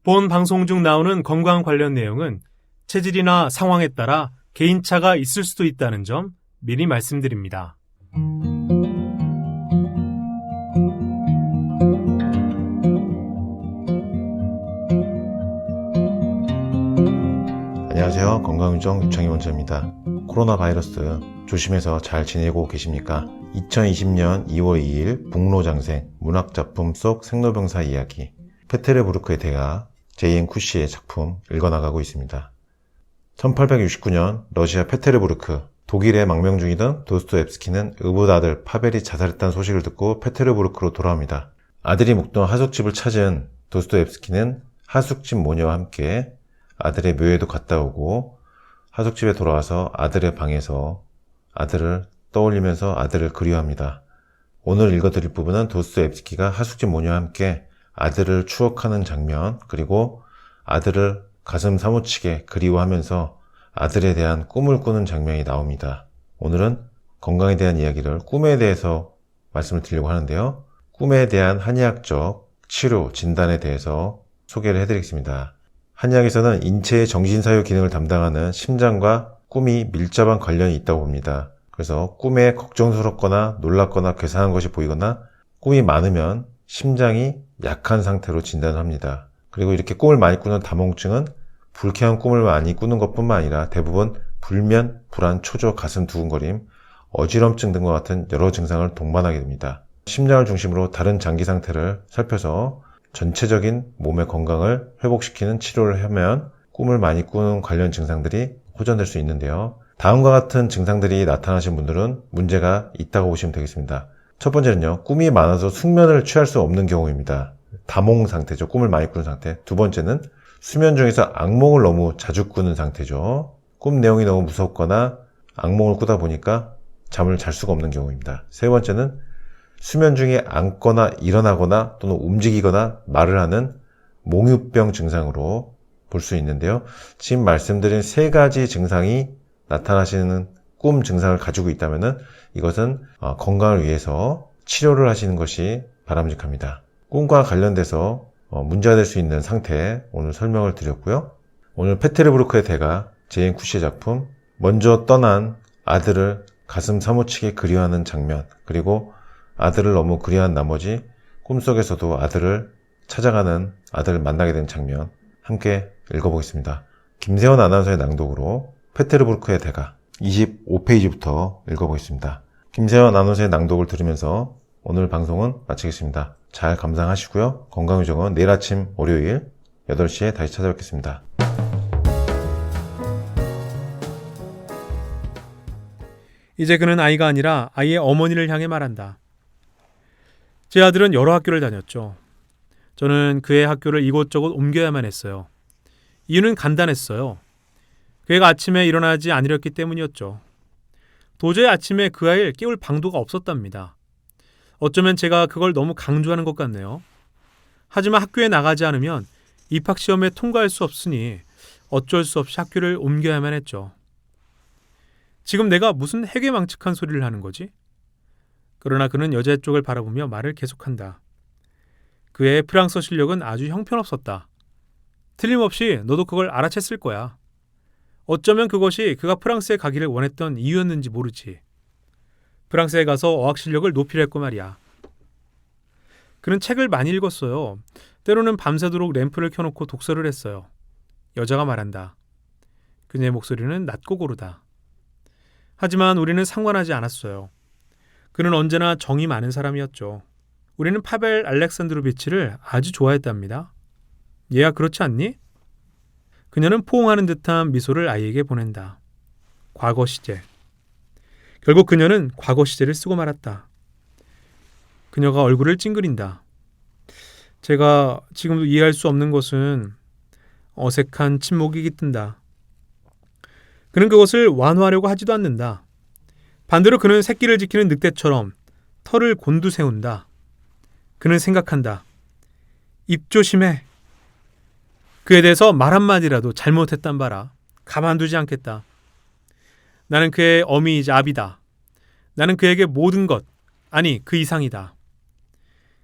본 방송 중 나오는 건강 관련 내용은 체질이나 상황에 따라 개인차가 있을 수도 있다는 점 미리 말씀드립니다. 안녕하세요. 건강유정 유창희 원장입니다. 코로나 바이러스 조심해서 잘 지내고 계십니까? 2020년 2월 2일 북로장생 문학작품 속 생로병사 이야기 페테르부르크의 대가 제이엔 쿠시의 작품 읽어나가고 있습니다. 1869년 러시아 페테르부르크, 독일에 망명 중이던 도스토옙스키는 의붓 아들 파벨이 자살했다는 소식을 듣고 페테르부르크로 돌아옵니다. 아들이 묵던 하숙집을 찾은 도스토옙스키는 하숙집 모녀와 함께 아들의 묘에도 갔다 오고 하숙집에 돌아와서 아들의 방에서 아들을 떠올리면서 아들을 그리워합니다. 오늘 읽어드릴 부분은 도스토옙스키가 하숙집 모녀와 함께 아들을 추억하는 장면, 그리고 아들을 가슴 사무치게 그리워하면서 아들에 대한 꿈을 꾸는 장면이 나옵니다. 오늘은 건강에 대한 이야기를 꿈에 대해서 말씀을 드리려고 하는데요. 꿈에 대한 한의학적 치료, 진단에 대해서 소개를 해드리겠습니다. 한의학에서는 인체의 정신사유 기능을 담당하는 심장과 꿈이 밀접한 관련이 있다고 봅니다. 그래서 꿈에 걱정스럽거나 놀랍거나 괴상한 것이 보이거나 꿈이 많으면 심장이 약한 상태로 진단을 합니다. 그리고 이렇게 꿈을 많이 꾸는 다몽증은 불쾌한 꿈을 많이 꾸는 것뿐만 아니라 대부분 불면, 불안, 초조, 가슴 두근거림, 어지럼증 등과 같은 여러 증상을 동반하게 됩니다. 심장을 중심으로 다른 장기 상태를 살펴서 전체적인 몸의 건강을 회복시키는 치료를 하면 꿈을 많이 꾸는 관련 증상들이 호전될 수 있는데요. 다음과 같은 증상들이 나타나신 분들은 문제가 있다고 보시면 되겠습니다. 첫 번째는요, 꿈이 많아서 숙면을 취할 수 없는 경우입니다. 다몽 상태죠. 꿈을 많이 꾸는 상태. 두 번째는 수면 중에서 악몽을 너무 자주 꾸는 상태죠. 꿈 내용이 너무 무섭거나 악몽을 꾸다 보니까 잠을 잘 수가 없는 경우입니다. 세 번째는 수면 중에 앉거나 일어나거나 또는 움직이거나 말을 하는 몽유병 증상으로 볼 수 있는데요. 지금 말씀드린 세 가지 증상이 나타나시는 꿈 증상을 가지고 있다면 이것은 건강을 위해서 치료를 하시는 것이 바람직합니다. 꿈과 관련돼서 문제가 될 수 있는 상태 오늘 설명을 드렸고요. 오늘 페테르부르크의 대가 제이엔 쿠시의 작품 먼저 떠난 아들을 가슴 사무치게 그리워하는 장면, 그리고 아들을 너무 그리워한 나머지 꿈속에서도 아들을 찾아가는 아들을 만나게 된 장면 함께 읽어보겠습니다. 김세원 아나운서의 낭독으로 페테르부르크의 대가 25페이지부터 읽어보겠습니다. 김세원 아나운서의 낭독을 들으면서 오늘 방송은 마치겠습니다. 잘 감상하시고요. 건강유정은 내일 아침 월요일 8시에 다시 찾아뵙겠습니다. 이제 그는 아이가 아니라 아이의 어머니를 향해 말한다. 제 아들은 여러 학교를 다녔죠. 저는 그의 학교를 이곳저곳 옮겨야만 했어요. 이유는 간단했어요. 그 애가 아침에 일어나지 않으렸기 때문이었죠. 도저히 아침에 그 아이를 깨울 방도가 없었답니다. 어쩌면 제가 그걸 너무 강조하는 것 같네요. 하지만 학교에 나가지 않으면 입학시험에 통과할 수 없으니 어쩔 수 없이 학교를 옮겨야만 했죠. 지금 내가 무슨 해괴망측한 소리를 하는 거지? 그러나 그는 여자 쪽을 바라보며 말을 계속한다. 그의 프랑스어 실력은 아주 형편없었다. 틀림없이 너도 그걸 알아챘을 거야. 어쩌면 그것이 그가 프랑스에 가기를 원했던 이유였는지 모르지. 프랑스에 가서 어학 실력을 높이려 했고 말이야. 그는 책을 많이 읽었어요. 때로는 밤새도록 램프를 켜놓고 독서를 했어요. 여자가 말한다. 그녀의 목소리는 낮고 고르다. 하지만 우리는 상관하지 않았어요. 그는 언제나 정이 많은 사람이었죠. 우리는 파벨 알렉산드로비치를 아주 좋아했답니다. 얘야 그렇지 않니? 그녀는 포옹하는 듯한 미소를 아이에게 보낸다. 과거 시제. 결국 그녀는 과거 시제를 쓰고 말았다. 그녀가 얼굴을 찡그린다. 제가 지금도 이해할 수 없는 것은 어색한 침묵이 깃든다. 그는 그것을 완화하려고 하지도 않는다. 반대로 그는 새끼를 지키는 늑대처럼 털을 곤두세운다. 그는 생각한다. 입 조심해. 그에 대해서 말 한마디라도 잘못했단 바라. 가만두지 않겠다. 나는 그의 어미이자 아비다. 나는 그에게 모든 것, 아니 그 이상이다.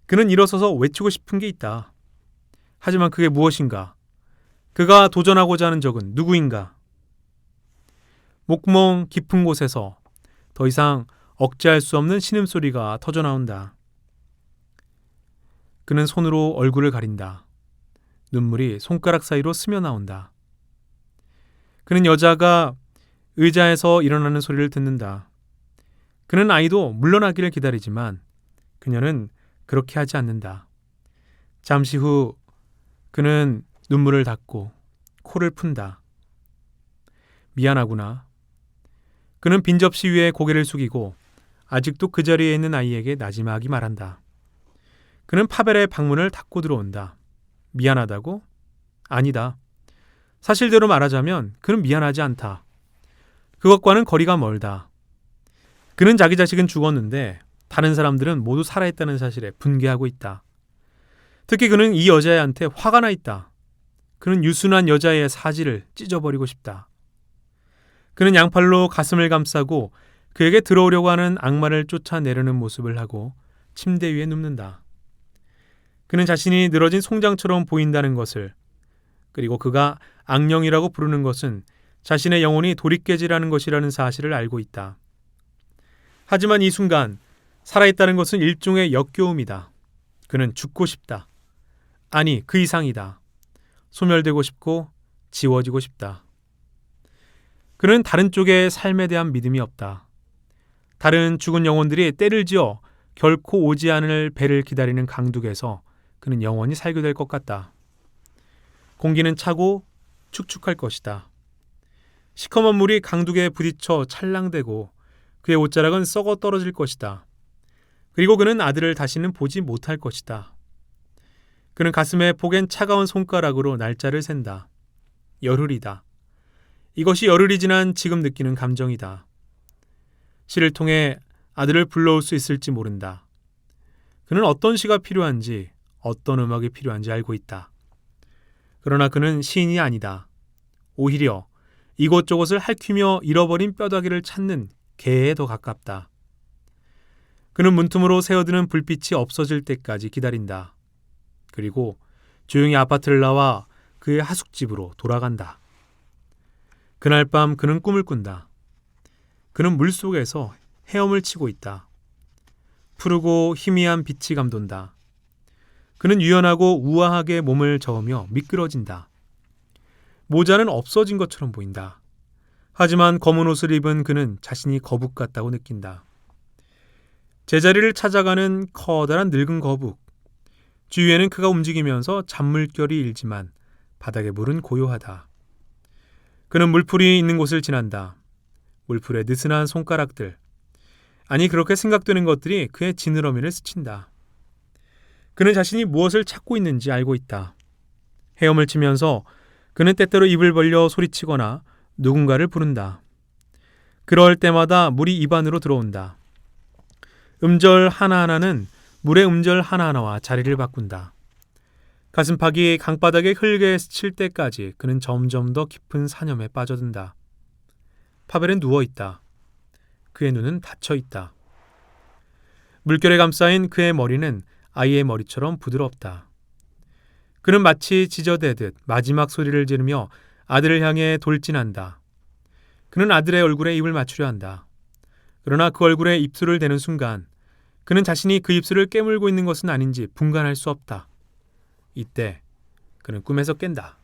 그는 일어서서 외치고 싶은 게 있다. 하지만 그게 무엇인가? 그가 도전하고자 하는 적은 누구인가? 목구멍 깊은 곳에서 더 이상 억제할 수 없는 신음소리가 터져나온다. 그는 손으로 얼굴을 가린다. 눈물이 손가락 사이로 스며나온다. 그는 여자가 의자에서 일어나는 소리를 듣는다. 그는 아이도 물러나기를 기다리지만 그녀는 그렇게 하지 않는다. 잠시 후 그는 눈물을 닦고 코를 푼다. 미안하구나. 그는 빈 접시 위에 고개를 숙이고 아직도 그 자리에 있는 아이에게 나지막이 말한다. 그는 파벨의 방문을 닫고 들어온다. 미안하다고? 아니다. 사실대로 말하자면 그는 미안하지 않다. 그것과는 거리가 멀다. 그는 자기 자식은 죽었는데 다른 사람들은 모두 살아있다는 사실에 분개하고 있다. 특히 그는 이 여자애한테 화가 나 있다. 그는 유순한 여자애의 사지를 찢어버리고 싶다. 그는 양팔로 가슴을 감싸고 그에게 들어오려고 하는 악마를 쫓아내려는 모습을 하고 침대 위에 눕는다. 그는 자신이 늘어진 송장처럼 보인다는 것을, 그리고 그가 악령이라고 부르는 것은 자신의 영혼이 도리깨질하는 것이라는 사실을 알고 있다. 하지만 이 순간 살아있다는 것은 일종의 역겨움이다. 그는 죽고 싶다. 아니, 그 이상이다. 소멸되고 싶고 지워지고 싶다. 그는 다른 쪽의 삶에 대한 믿음이 없다. 다른 죽은 영혼들이 때를 지어 결코 오지 않을 배를 기다리는 강둑에서 그는 영원히 살게 될 것 같다. 공기는 차고 축축할 것이다. 시커먼 물이 강둑에 부딪혀 찰랑대고 그의 옷자락은 썩어 떨어질 것이다. 그리고 그는 아들을 다시는 보지 못할 것이다. 그는 가슴에 포갠 차가운 손가락으로 날짜를 샌다. 열흘이다. 이것이 열흘이 지난 지금 느끼는 감정이다. 시를 통해 아들을 불러올 수 있을지 모른다. 그는 어떤 시가 필요한지, 어떤 음악이 필요한지 알고 있다. 그러나 그는 시인이 아니다. 오히려 이곳저곳을 핥히며 잃어버린 뼈다귀를 찾는 개에 더 가깝다. 그는 문틈으로 새어드는 불빛이 없어질 때까지 기다린다. 그리고 조용히 아파트를 나와 그의 하숙집으로 돌아간다. 그날 밤 그는 꿈을 꾼다. 그는 물속에서 헤엄을 치고 있다. 푸르고 희미한 빛이 감돈다. 그는 유연하고 우아하게 몸을 저으며 미끄러진다. 모자는 없어진 것처럼 보인다. 하지만 검은 옷을 입은 그는 자신이 거북 같다고 느낀다. 제자리를 찾아가는 커다란 늙은 거북. 주위에는 그가 움직이면서 잔물결이 일지만 바닥의 물은 고요하다. 그는 물풀이 있는 곳을 지난다. 물풀의 느슨한 손가락들. 아니, 그렇게 생각되는 것들이 그의 지느러미를 스친다. 그는 자신이 무엇을 찾고 있는지 알고 있다. 헤엄을 치면서 그는 때때로 입을 벌려 소리치거나 누군가를 부른다. 그럴 때마다 물이 입 안으로 들어온다. 음절 하나하나는 물의 음절 하나하나와 자리를 바꾼다. 가슴팍이 강바닥에 흙에 스칠 때까지 그는 점점 더 깊은 사념에 빠져든다. 파벨은 누워있다. 그의 눈은 닫혀있다. 물결에 감싸인 그의 머리는 아이의 머리처럼 부드럽다. 그는 마치 지저대듯 마지막 소리를 지르며 아들을 향해 돌진한다. 그는 아들의 얼굴에 입을 맞추려 한다. 그러나 그 얼굴에 입술을 대는 순간 그는 자신이 그 입술을 깨물고 있는 것은 아닌지 분간할 수 없다. 이때 그는 꿈에서 깬다.